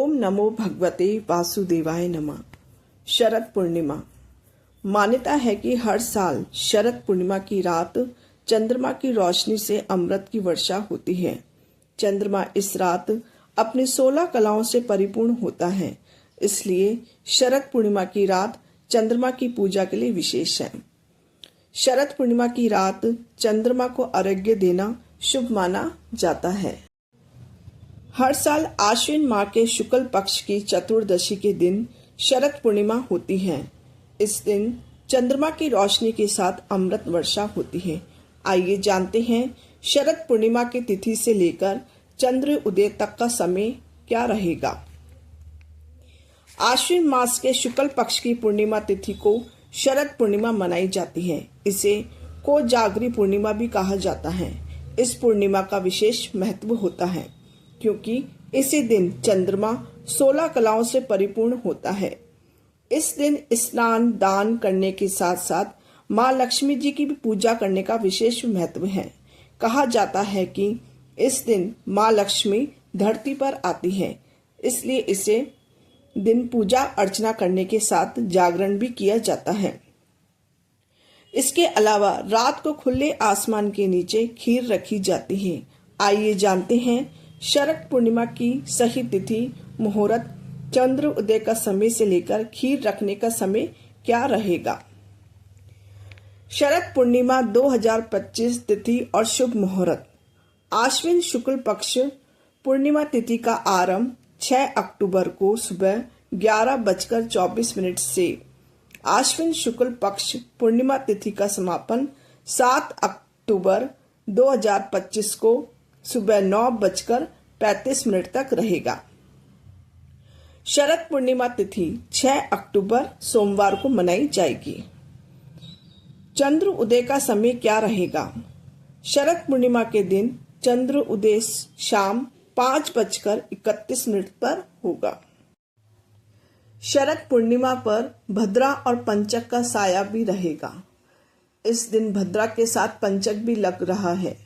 ओम नमो भगवते वासुदेवाय नमः। शरद पूर्णिमा। मान्यता है कि हर साल शरद पूर्णिमा की रात चंद्रमा की रोशनी से अमृत की वर्षा होती है। चंद्रमा इस रात अपनी 16 कलाओं से परिपूर्ण होता है, इसलिए शरद पूर्णिमा की रात चंद्रमा की पूजा के लिए विशेष है। शरद पूर्णिमा की रात चंद्रमा को अर्घ्य देना शुभ माना जाता है। हर साल आश्विन माह के शुक्ल पक्ष की चतुर्दशी के दिन शरद पूर्णिमा होती है। इस दिन चंद्रमा की रोशनी के साथ अमृत वर्षा होती है। आइए जानते हैं शरद पूर्णिमा की तिथि से लेकर चंद्र उदय तक का समय क्या रहेगा। आश्विन मास के शुक्ल पक्ष की पूर्णिमा तिथि को शरद पूर्णिमा मनाई जाती है। इसे कोजागरी पूर्णिमा भी कहा जाता है। इस पूर्णिमा का विशेष महत्व होता है क्योंकि इसी दिन चंद्रमा 16 कलाओं से परिपूर्ण होता है। इस दिन स्नान दान करने के साथ साथ माँ लक्ष्मी जी की भी पूजा करने का विशेष महत्व है। कहा जाता है कि इस दिन माँ लक्ष्मी धरती पर आती है, इसलिए इसे दिन पूजा अर्चना करने के साथ जागरण भी किया जाता है। इसके अलावा रात को खुले आसमान के नीचे खीर रखी जाती है। आइए जानते हैं शरद पूर्णिमा की सही तिथि, मुहूर्त, चंद्र उदय का समय से लेकर खीर रखने का समय क्या रहेगा। शरद पूर्णिमा 2025 तिथि और शुभ मुहूर्त। आश्विन शुक्ल पक्ष पूर्णिमा तिथि का आरंभ 6 अक्टूबर को सुबह 11:24 से, आश्विन शुक्ल पक्ष पूर्णिमा तिथि का समापन 7 अक्टूबर 2025 को सुबह 9:35 तक रहेगा। शरद पूर्णिमा तिथि 6 अक्टूबर सोमवार को मनाई जाएगी। चंद्र उदय का समय क्या रहेगा। शरद पूर्णिमा के दिन चंद्र उदय शाम 5:31 पर होगा। शरद पूर्णिमा पर भद्रा और पंचक का साया भी रहेगा। इस दिन भद्रा के साथ पंचक भी लग रहा है।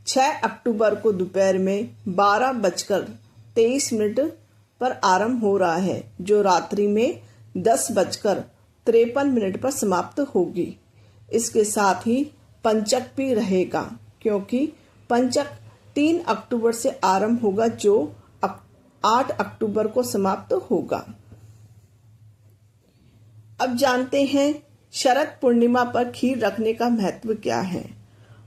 6 अक्टूबर को दोपहर में 12:23 पर आरंभ हो रहा है, जो रात्रि में 10:53 पर समाप्त होगी। इसके साथ ही पंचक भी रहेगा क्योंकि पंचक 3 अक्टूबर से आरंभ होगा, जो 8 अक्टूबर को समाप्त होगा। अब जानते हैं शरद पूर्णिमा पर खीर रखने का महत्व क्या है।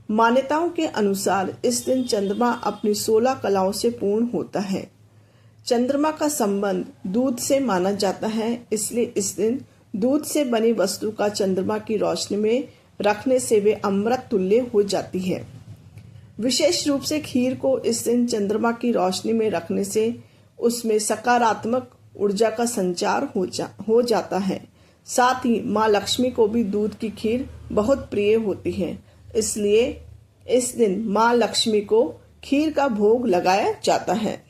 मान्यताओं के अनुसार इस दिन चंद्रमा अपनी 16 कलाओं से पूर्ण होता है। चंद्रमा का संबंध दूध से माना जाता है, इसलिए इस दिन दूध से बनी वस्तु का चंद्रमा की रोशनी में रखने से वे अमृत तुल्य हो जाती है। विशेष रूप से खीर को इस दिन चंद्रमा की रोशनी में रखने से उसमें सकारात्मक ऊर्जा का संचार हो जाता है। साथ ही माँ लक्ष्मी को भी दूध की खीर बहुत प्रिय होती है, इसलिए इस दिन माँ लक्ष्मी को खीर का भोग लगाया जाता है।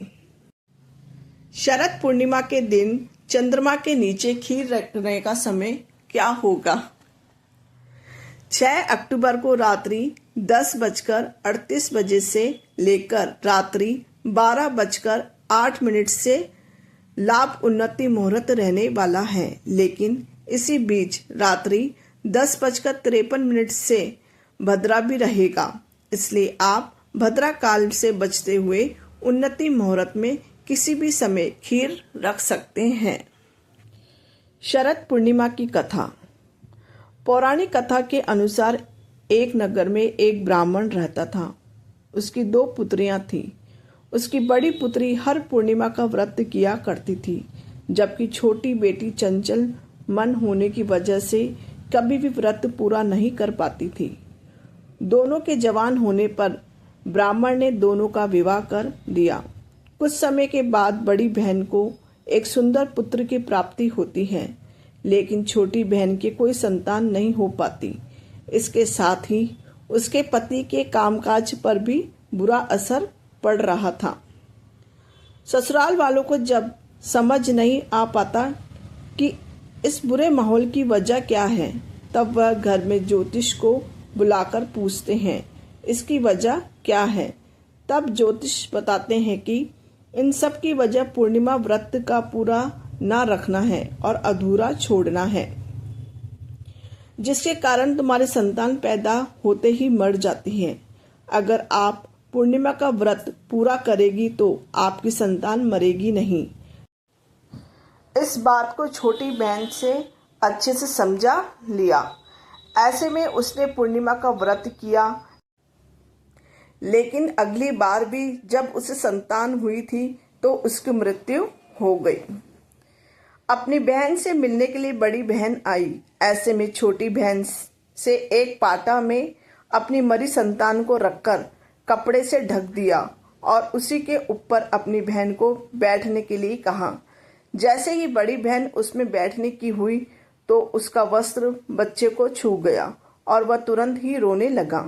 शरद पूर्णिमा के दिन चंद्रमा के नीचे खीर रखने का समय क्या होगा। 6 अक्टूबर को रात्रि 10:38 से लेकर रात्रि 12:08 से लाभ उन्नति मुहूर्त रहने वाला है, लेकिन इसी बीच रात्रि 10:53 से भद्रा भी रहेगा, इसलिए आप भद्रा काल से बचते हुए उन्नति मुहूर्त में किसी भी समय खीर रख सकते हैं। शरद पूर्णिमा की कथा। पौराणिक कथा के अनुसार एक नगर में एक ब्राह्मण रहता था। उसकी 2 पुत्रियां थीं। उसकी बड़ी पुत्री हर पूर्णिमा का व्रत किया करती थी, जबकि छोटी बेटी चंचल मन होने की वजह से कभी भी व्रत पूरा नहीं कर पाती थी। दोनों के जवान होने पर ब्राह्मण ने दोनों का विवाह कर दिया। कुछ समय के बाद बड़ी बहन को एक सुंदर पुत्र की प्राप्ति होती है, लेकिन छोटी बहन के कोई संतान नहीं हो पाती। इसके साथ ही उसके पति के कामकाज पर भी बुरा असर पड़ रहा था। ससुराल वालों को जब समझ नहीं आ पाता कि इस बुरे माहौल की वजह क्या है, तब वह घर में ज्योतिष को बुलाकर पूछते हैं इसकी वजह क्या है। तब ज्योतिष बताते हैं कि इन सब की वजह पूर्णिमा व्रत का पूरा ना रखना है और अधूरा छोड़ना है, जिसके कारण तुम्हारी संतान पैदा होते ही मर जाती है। अगर आप पूर्णिमा का व्रत पूरा करेगी तो आपकी संतान मरेगी नहीं। इस बात को छोटी बहन से अच्छे से समझा लिया। ऐसे में उसने पूर्णिमा का व्रत किया, लेकिन अगली बार भी जब उसे संतान हुई थी तो उसकी मृत्यु हो गई। अपनी बहन से मिलने के लिए बड़ी बहन आई। ऐसे में छोटी बहन से एक पाटा में अपनी मरी संतान को रखकर कपड़े से ढक दिया और उसी के ऊपर अपनी बहन को बैठने के लिए कहा। जैसे ही बड़ी बहन उसमें बैठने की हुई तो उसका वस्त्र बच्चे को छू गया और वह तुरंत ही रोने लगा।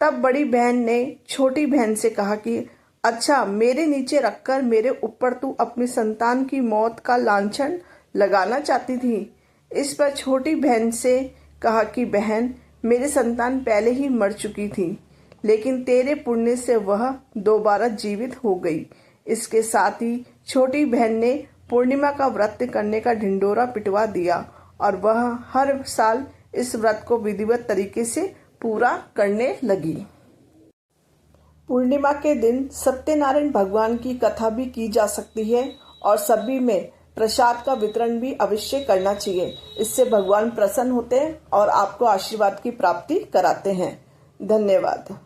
तब बड़ी बहन ने छोटी बहन से कहा कि अच्छा, मेरे नीचे रखकर मेरे ऊपर तू अपनी संतान की मौत का लांछन लगाना चाहती थी। इस पर छोटी बहन से कहा कि बहन, मेरी संतान पहले ही मर चुकी थी, लेकिन तेरे पुण्य से वह दोबारा जीवित हो गई। इसके साथ ही छोटी बहन ने पूर्णिमा का व्रत करने का ढिंढोरा पिटवा दिया और वह हर साल इस व्रत को विधिवत तरीके से पूरा करने लगी। पूर्णिमा के दिन सत्यनारायण भगवान की कथा भी की जा सकती है और सभी में प्रसाद का वितरण भी अवश्य करना चाहिए। इससे भगवान प्रसन्न होते हैं और आपको आशीर्वाद की प्राप्ति कराते हैं। धन्यवाद।